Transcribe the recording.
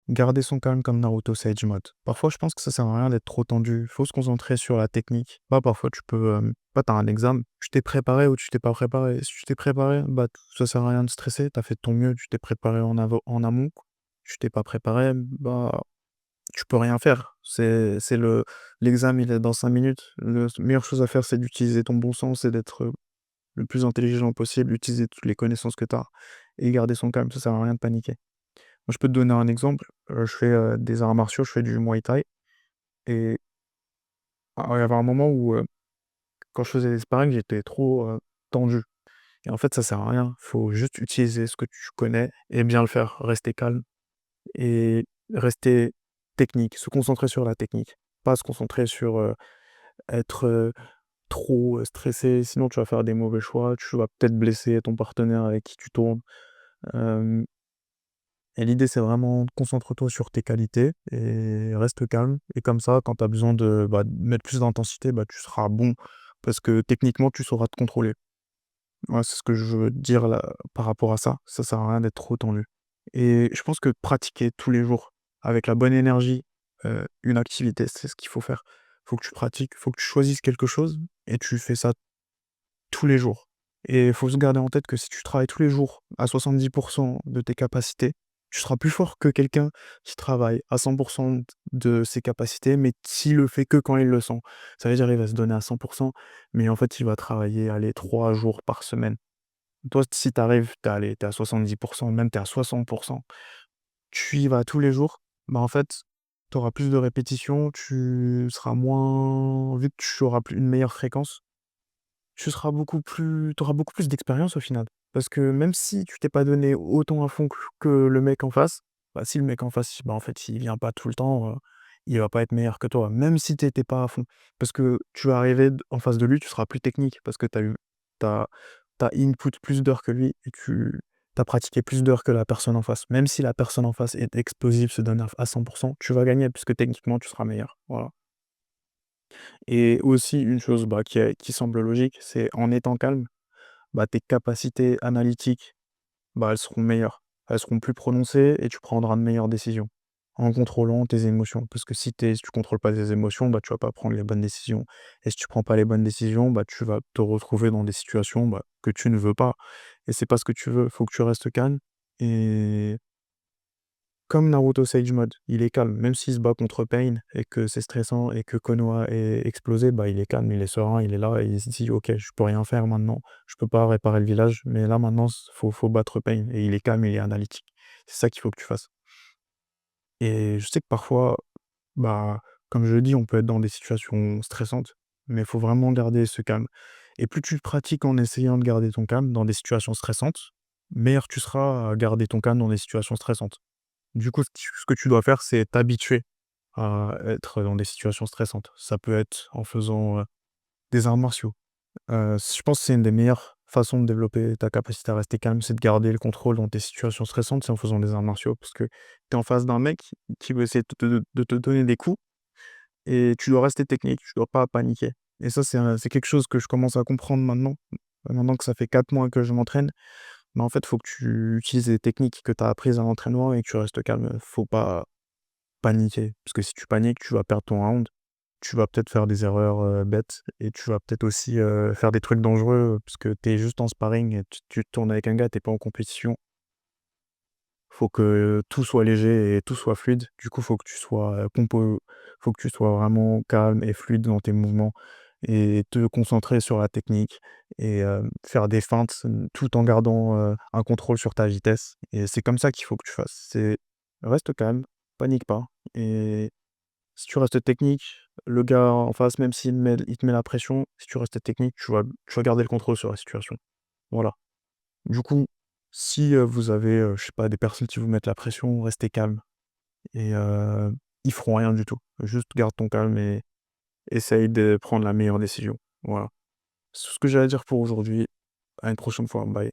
Garder son calme comme Naruto Sage Mode. Parfois, je pense que ça sert à rien d'être trop tendu. Faut se concentrer sur la technique. Bah, parfois, tu peux. T'as un examen, tu t'es préparé ou tu t'es pas préparé. Si tu t'es préparé, bah, ça sert à rien de stresser. T'as fait de ton mieux, tu t'es préparé en amont. Tu t'es pas préparé, bah, tu peux rien faire. L'examen, il est dans 5 minutes. La meilleure chose à faire, c'est d'utiliser ton bon sens et d'être le plus intelligent possible, utiliser toutes les connaissances que t'as et garder son calme. Ça sert à rien de paniquer. Moi, je peux te donner un exemple. Je fais, des arts martiaux, je fais du Muay Thai et il y avait un moment où, quand je faisais des sparring, j'étais trop, tendu et en fait, ça sert à rien. Faut juste utiliser ce que tu connais et bien le faire. Rester calme et rester technique, se concentrer sur la technique. Pas se concentrer sur, être, trop, stressé, sinon tu vas faire des mauvais choix, tu vas peut-être blesser ton partenaire avec qui tu tournes. Hem Et l'idée, c'est vraiment concentre-toi sur tes qualités et reste calme. Et comme ça, quand tu as besoin de mettre plus d'intensité, bah, tu seras bon parce que techniquement, tu sauras te contrôler. Ouais, c'est ce que je veux dire là par rapport à ça. Ça sert à rien d'être trop tendu. Et je pense que pratiquer tous les jours avec la bonne énergie, une activité, c'est ce qu'il faut faire. Faut que tu pratiques, faut que tu choisisses quelque chose et tu fais ça tous les jours. Et il faut se garder en tête que si tu travailles tous les jours à 70 de tes capacités, tu seras plus fort que quelqu'un qui travaille à 100 de ses capacités, mais qui le fait que quand il le sent. Ça veut dire il va se donner à 100 mais en fait, il va travailler, allez, 3 jours par semaine. Toi, si tu arrives, tu à 70 même tu es à 60 tu y vas tous les jours, bah, en fait, tu auras plus de répétitions, tu seras moins vu que tu auras plus une meilleure fréquence, tu auras beaucoup plus d'expérience au final. Parce que même si tu t'es pas donné autant à fond que le mec en face, bah, si le mec en face, bah, en fait, il vient pas tout le temps, il va pas être meilleur que toi, même si tu étais pas à fond. Parce que tu vas arriver en face de lui, tu seras plus technique parce que tu as input plus d'heures que lui et tu as pratiqué plus d'heures que la personne en face. Même si la personne en face est explosive, se donne à 100 tu vas gagner puisque techniquement, tu seras meilleur. Voilà. Et aussi une chose, bah, qui semble logique, c'est en étant calme, bah, tes capacités analytiques, bah, elles seront meilleures. Elles seront plus prononcées et tu prendras de meilleures décisions en contrôlant tes émotions. Parce que si tu contrôles pas tes émotions, bah, tu vas pas prendre les bonnes décisions. Et si tu prends pas les bonnes décisions, bah, tu vas te retrouver dans des situations, bah, que tu ne veux pas. Et c'est pas ce que tu veux. Faut que tu restes calme et comme Naruto Sage Mode, il est calme, même s'il se bat contre Pain et que c'est stressant et que Konoha est explosé, bah, il est calme, il est serein, il est là et il se dit: «OK, je peux rien faire maintenant, je peux pas réparer le village, mais là maintenant faut battre Pain» et il est calme, il est analytique. C'est ça qu'il faut que tu fasses et je sais que parfois, bah, comme je le dis, on peut être dans des situations stressantes, mais il faut vraiment garder ce calme et plus tu pratiques en essayant de garder ton calme dans des situations stressantes, meilleur tu seras à garder ton calme dans des situations stressantes. Du coup, ce que tu dois faire, c'est t'habituer à être dans des situations stressantes. Ça peut être en faisant, des arts martiaux. Je pense que c'est une des meilleures façons de développer ta capacité à rester calme, c'est de garder le contrôle dans tes situations stressantes, c'est en faisant des arts martiaux. Parce que tu es en face d'un mec qui veut essayer de te donner des coups et tu dois rester technique, tu dois pas paniquer. Et ça, c'est quelque chose que je commence à comprendre maintenant. Maintenant que ça fait 4 mois que je m'entraîne, mais en fait, faut que tu utilises les techniques que tu as apprises à l'entraînement et que tu restes calme. Faut pas paniquer, parce que si tu paniques, tu vas perdre ton round. Tu vas peut-être faire des erreurs, bêtes et tu vas peut-être aussi, faire des trucs dangereux, parce que tu es juste en sparring et tu tournes avec un gars, tu es pas en compétition. Faut que tout soit léger et tout soit fluide. Du coup, faut que tu sois vraiment calme et fluide dans tes mouvements et te concentrer sur la technique et faire des feintes, tout en gardant, un contrôle sur ta vitesse et c'est comme ça qu'il faut que tu fasses. C'est reste calme, panique pas et si tu restes technique, le gars en face, même il te met la pression, si tu restes technique, tu vas garder le contrôle sur la situation. Voilà. Du coup, si, vous avez, je sais pas, des personnes qui vous mettent la pression, restez calme et ils feront rien du tout. Juste garde ton calme et essaye de prendre la meilleure décision. Voilà. C'est tout ce que j'ai à dire pour aujourd'hui. À une prochaine fois. Bye.